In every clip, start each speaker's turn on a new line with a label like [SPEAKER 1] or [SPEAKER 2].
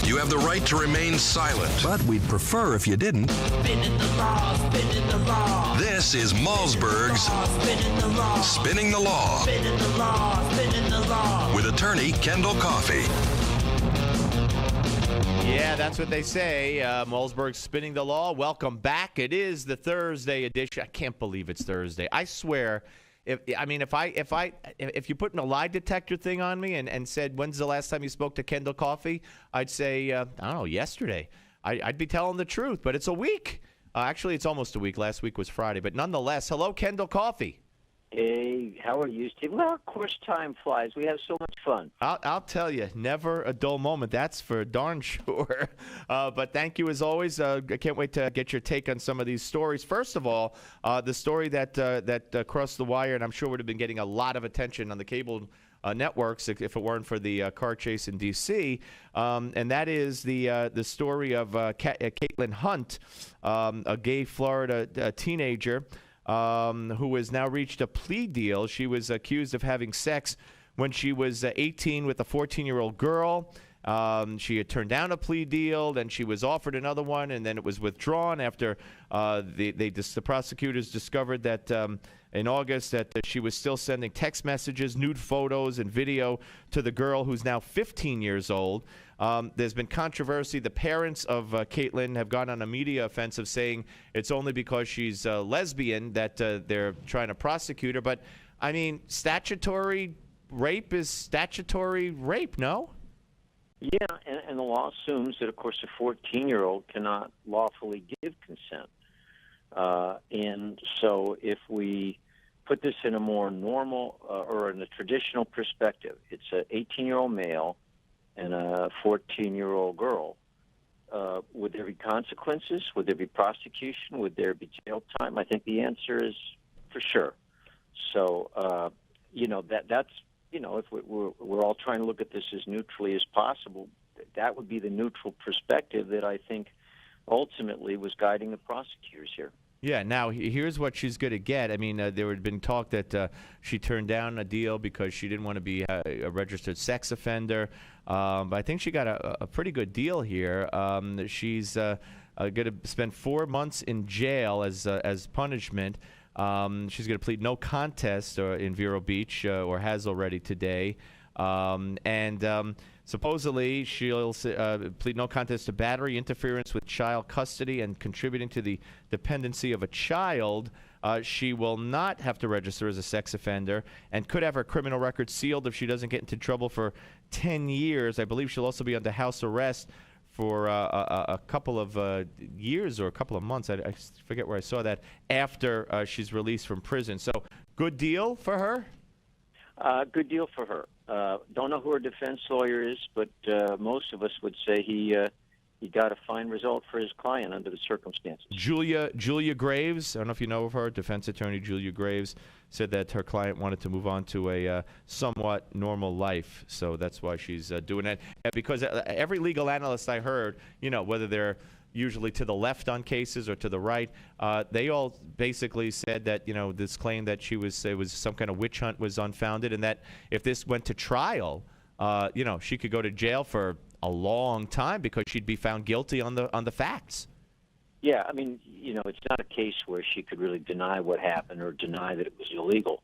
[SPEAKER 1] You have the right to remain silent.
[SPEAKER 2] But we'd prefer if you didn't.
[SPEAKER 3] Spinning the law, spinning the law.
[SPEAKER 1] This is Malzberg's
[SPEAKER 3] Spinning the law,
[SPEAKER 1] Spinning the Law
[SPEAKER 3] spinning the law, spinning the law.
[SPEAKER 1] with attorney Kendall Coffey.
[SPEAKER 4] Yeah, that's what they say. Malzberg's Spinning the Law. Welcome back. It is the Thursday edition. I can't believe it's Thursday. I swear, if you put a lie detector thing on me and said, when's the last time you spoke to Kendall Coffey? I'd say, I don't know, yesterday. I'd be telling the truth, but it's a week. Actually, it's almost a week. Last week was Friday. But nonetheless, hello, Kendall Coffey.
[SPEAKER 5] Hey, how are you, Steve? Well, of course, time flies. We have so much fun.
[SPEAKER 4] I'll tell you, never a dull moment. That's for darn sure. But thank you as always. I can't wait to get your take on some of these stories. First of all, the story that crossed the wire, and I'm sure would have been getting a lot of attention on the cable networks if it weren't for the car chase in D.C., and that is the story of Caitlin Hunt, a gay Florida teenager who has now reached a plea deal. She was accused of having sex when she was 18 with a 14-year-old girl. She had turned down a plea deal, then she was offered another one, and then it was withdrawn after the prosecutors discovered that in August that she was still sending text messages, nude photos, and video to the girl who's now 15 years old. There's been controversy. The parents of Caitlin have gone on a media offensive saying it's only because she's lesbian that they're trying to prosecute her. But, I mean, statutory rape is statutory rape, no?
[SPEAKER 5] Yeah, and the law assumes that, of course, a 14-year-old cannot lawfully give consent. And so if we put this in a more normal or in a traditional perspective, it's an 18-year-old male and a 14-year-old girl. Would there be consequences? Would there be prosecution? Would there be jail time? I think the answer is for sure. So, that's, if we're all trying to look at this as neutrally as possible, that would be the neutral perspective that I think ultimately was guiding the prosecutors here.
[SPEAKER 4] Yeah, now here's what she's going to get. I mean, there had been talk that she turned down a deal because she didn't want to be a registered sex offender. But I think she got a pretty good deal here. She's going to spend 4 months in jail as punishment. She's going to plead no contest in Vero Beach, or has already today. Supposedly, she'll plead no contest to battery, interference with child custody, and contributing to the dependency of a child. She will not have to register as a sex offender and could have her criminal record sealed if she doesn't get into trouble for 10 years. I believe she'll also be under house arrest for a couple of years or a couple of months. I forget where I saw that, after she's released from prison. So, good deal for her?
[SPEAKER 5] Good deal for her. Don't know who her defense lawyer is, but most of us would say he got a fine result for his client under the circumstances.
[SPEAKER 4] Julia Graves, I don't know if you know of her, defense attorney Julia Graves, said that her client wanted to move on to a somewhat normal life, so that's why she's doing it. Because every legal analyst I heard, whether they're usually to the left on cases or to the right, they all basically said that this claim that it was some kind of witch hunt was unfounded, and that if this went to trial, she could go to jail for a long time because she'd be found guilty on the facts.
[SPEAKER 5] Yeah, I mean, it's not a case where she could really deny what happened or deny that it was illegal.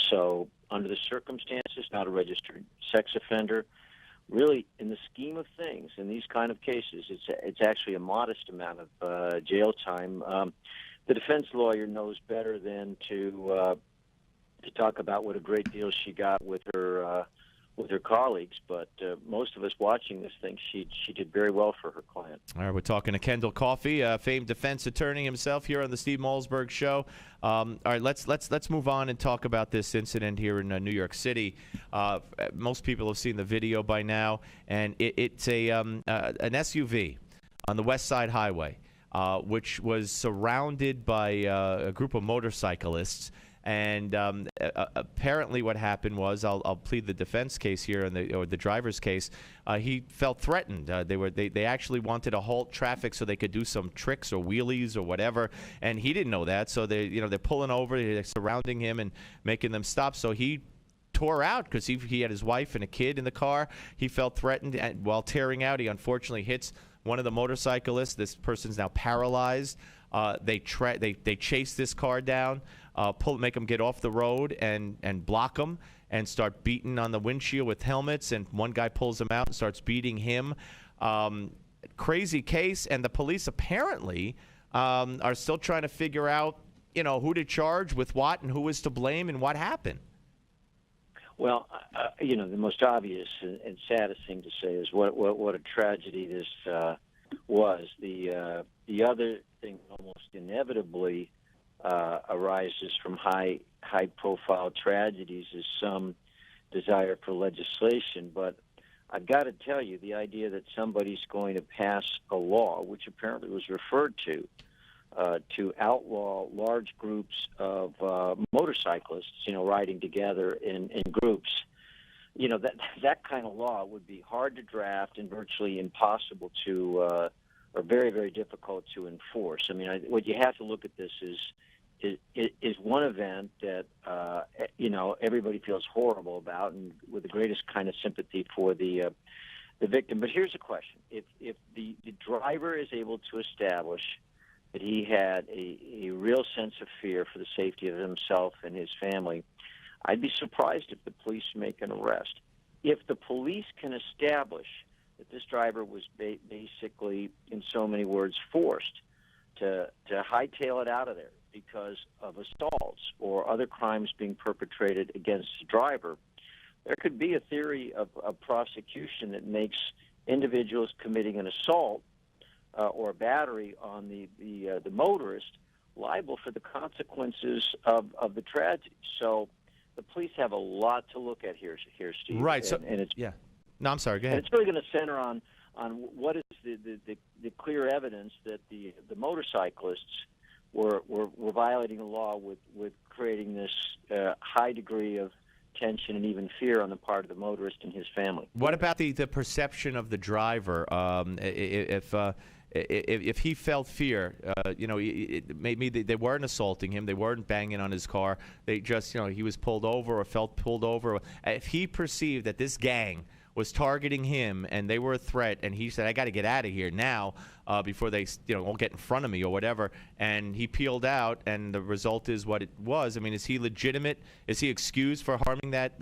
[SPEAKER 5] So under the circumstances, not a registered sex offender. Really, in the scheme of things, in these kind of cases, it's actually a modest amount of jail time. The defense lawyer knows better than to talk about what a great deal she got with her colleagues, but most of us watching this think she did very well for her client.
[SPEAKER 4] All right, we're talking to Kendall Coffey, famed defense attorney himself, here on the Steve Malzberg Show. All right, let's move on and talk about this incident here in New York City. Most people have seen the video by now, and it's an SUV on the West Side Highway, which was surrounded by a group of motorcyclists. And apparently what happened was, I'll plead the defense case here, or the driver's case. He felt threatened. They actually wanted to halt traffic so they could do some tricks or wheelies or whatever, and he didn't know that. So they're pulling over, they're surrounding him and making them stop. So he tore out because he had his wife and a kid in the car. He felt threatened, and while tearing out, he unfortunately hits one of the motorcyclists. This person's now paralyzed. They chase this car down, make them get off the road and block them and start beating on the windshield with helmets. And one guy pulls him out and starts beating him. Crazy case, and the police apparently are still trying to figure out, who to charge with what and who was to blame and what happened.
[SPEAKER 5] Well, the most obvious and saddest thing to say is what a tragedy this was. The other thing almost inevitably arises from high profile tragedies is some desire for legislation. But I've got to tell you, the idea that somebody's going to pass a law, which apparently was referred to outlaw large groups of motorcyclists, riding together in groups, that kind of law would be hard to draft and virtually impossible to, or very, very difficult to enforce. I mean, what you have to look at this is one event that, everybody feels horrible about, and with the greatest kind of sympathy for the victim. But here's the question. If the driver is able to establish that he had a real sense of fear for the safety of himself and his family, I'd be surprised if the police make an arrest. If the police can establish that this driver was basically, in so many words, forced to hightail it out of there because of assaults or other crimes being perpetrated against the driver, there could be a theory of prosecution that makes individuals committing an assault or a battery on the motorist liable for the consequences of the tragedy. So the police have a lot to look at here, Steve.
[SPEAKER 4] Right.
[SPEAKER 5] And it's,
[SPEAKER 4] yeah. No, I'm sorry. Go ahead.
[SPEAKER 5] And it's really going to center on what is the clear evidence that the motorcyclists were violating the law with creating this high degree of tension and even fear on the part of the motorist and his family.
[SPEAKER 4] What about the perception of the driver? If he felt fear, maybe they weren't assaulting him, they weren't banging on his car, they just, he was pulled over or felt pulled over. If he perceived that this gang was targeting him and they were a threat, and he said, I got to get out of here now before they all get in front of me or whatever, and he peeled out, and the result is what it was. I mean, is he legitimate? Is he excused for harming that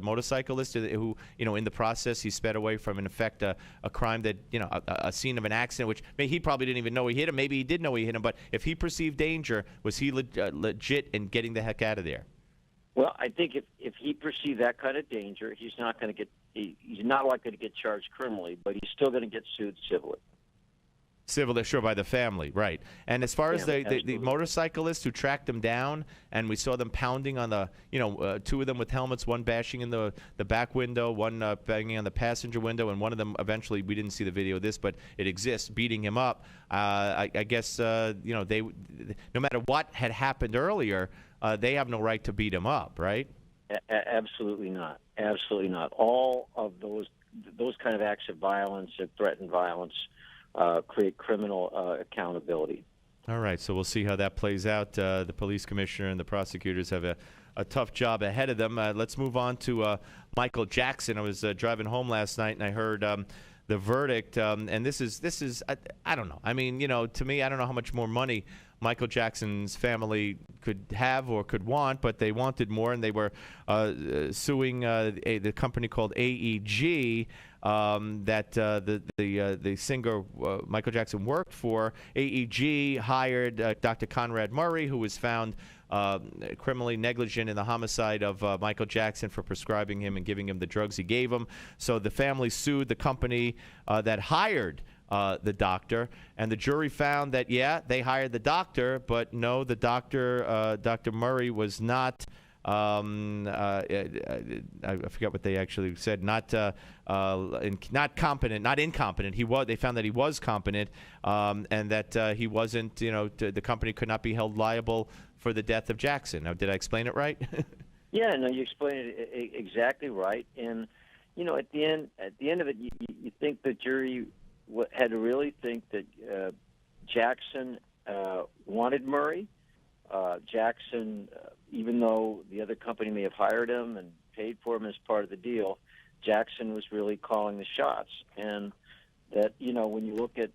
[SPEAKER 4] motorcyclist who, in the process he sped away from, in effect, a crime that, a scene of an accident, which he probably didn't even know he hit him. Maybe he did know he hit him, but if he perceived danger, was he legit in getting the heck out of there?
[SPEAKER 5] Well, I think if he perceived that kind of danger, he's not likely to get charged criminally, but he's still going to get sued civilly.
[SPEAKER 4] Civil, sure, by the family, right. And as far as the motorcyclists who tracked him down, and we saw them pounding on the, two of them with helmets, one bashing in the back window, one banging on the passenger window, and one of them eventually, we didn't see the video of this, but it exists, beating him up. I guess, they, no matter what had happened earlier, they have no right to beat him up, right?
[SPEAKER 5] Absolutely not. Absolutely not. All of those kind of acts of violence and threatened violence create criminal accountability.
[SPEAKER 4] All right, so we'll see how that plays out. The police commissioner and the prosecutors have a tough job ahead of them. Let's move on to Michael Jackson. I was driving home last night, and I heard the verdict, and this is I don't know. I mean, to me, I don't know how much more money Michael Jackson's family could have or could want, but they wanted more, and they were suing the company called AEG that the singer Michael Jackson worked for. AEG hired Dr. Conrad Murray, who was found criminally negligent in the homicide of Michael Jackson for prescribing him and giving him the drugs he gave him. So the family sued the company that hired the doctor, and the jury found that, yeah, they hired the doctor, but no, the doctor, Dr. Murray, was not, I forget what they actually said, not competent, not incompetent. They found that he was competent, and that he wasn't, the company could not be held liable for the death of Jackson. Now, did I explain it right?
[SPEAKER 5] Yeah, no, you explained it exactly right. And, at the end of it, you think the jury had to really think that Jackson wanted Murray. Jackson, even though the other company may have hired him and paid for him as part of the deal, Jackson was really calling the shots. And that, when you look at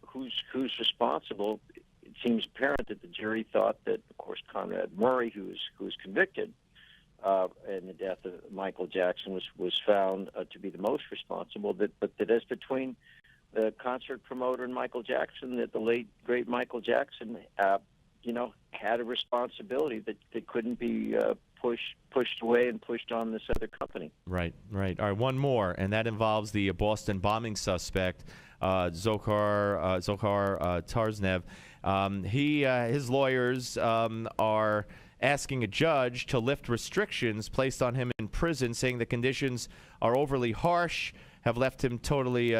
[SPEAKER 5] who's responsible, it seems apparent that the jury thought that, of course, Conrad Murray, who was convicted in the death of Michael Jackson, was found to be the most responsible. But that as between the concert promoter and Michael Jackson, that the late great Michael Jackson, had a responsibility that couldn't be pushed away and pushed on this other company.
[SPEAKER 4] Right. All right, one more, and that involves the Boston bombing suspect, Zohar Tarznev. His lawyers are asking a judge to lift restrictions placed on him in prison, saying the conditions are overly harsh, have left him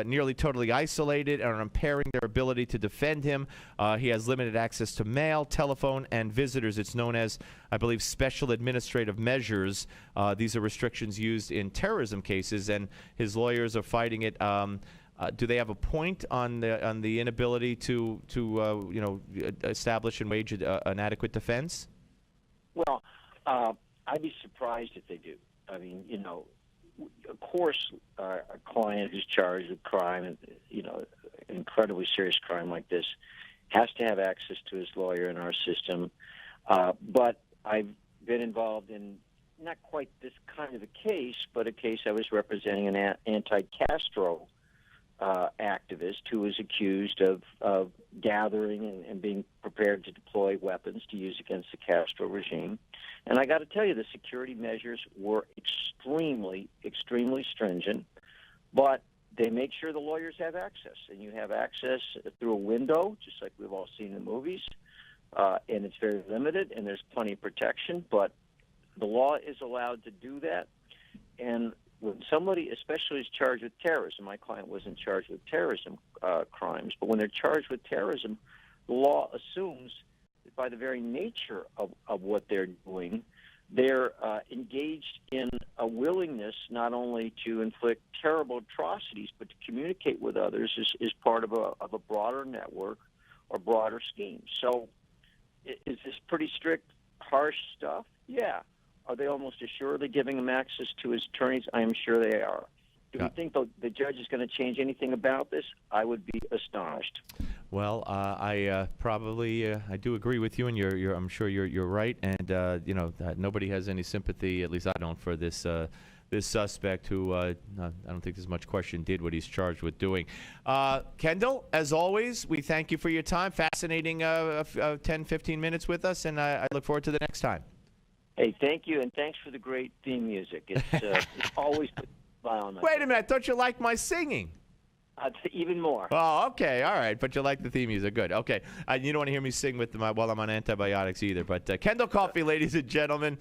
[SPEAKER 4] nearly totally isolated, and are impairing their ability to defend him. He has limited access to mail, telephone, and visitors. It's known as, I believe, special administrative measures. These are restrictions used in terrorism cases, and his lawyers are fighting it. Do they have a point on the inability to establish and wage an adequate defense?
[SPEAKER 5] Well, I'd be surprised if they do. I mean, of course, a client who's charged with crime, incredibly serious crime like this, has to have access to his lawyer in our system. But I've been involved in not quite this kind of a case, but a case I was representing an anti-Castro activist who was accused of gathering and being prepared to deploy weapons to use against the Castro regime. And I got to tell you, the security measures were extremely, extremely stringent, but they make sure the lawyers have access. And you have access through a window, just like we've all seen in movies, and it's very limited, and there's plenty of protection, but the law is allowed to do that. And when somebody especially is charged with terrorism, my client wasn't charged with terrorism crimes, but when they're charged with terrorism, the law assumes that by the very nature of what they're doing, they're engaged in a willingness not only to inflict terrible atrocities, but to communicate with others is part of a broader network or broader scheme. So is this pretty strict, harsh stuff? Yeah. Are they almost assuredly giving him access to his attorneys? I am sure they are. Do we think the judge is going to change anything about this? I would be astonished.
[SPEAKER 4] Well, I do agree with you, and I'm sure you're right. And nobody has any sympathy, at least I don't, for this suspect who I don't think there's much question did what he's charged with doing. Kendall, as always, we thank you for your time. Fascinating 10, 15 minutes with us, and I look forward to the next time.
[SPEAKER 5] Hey, thank you, and thanks for the great theme music. It's always put a smile on my face.
[SPEAKER 4] Wait a minute, I thought you liked my singing.
[SPEAKER 5] Even more.
[SPEAKER 4] Oh, okay, all right, but you like the theme music. Good, okay. You don't want to hear me sing while I'm on antibiotics either. But Kendall Coffey, ladies and gentlemen.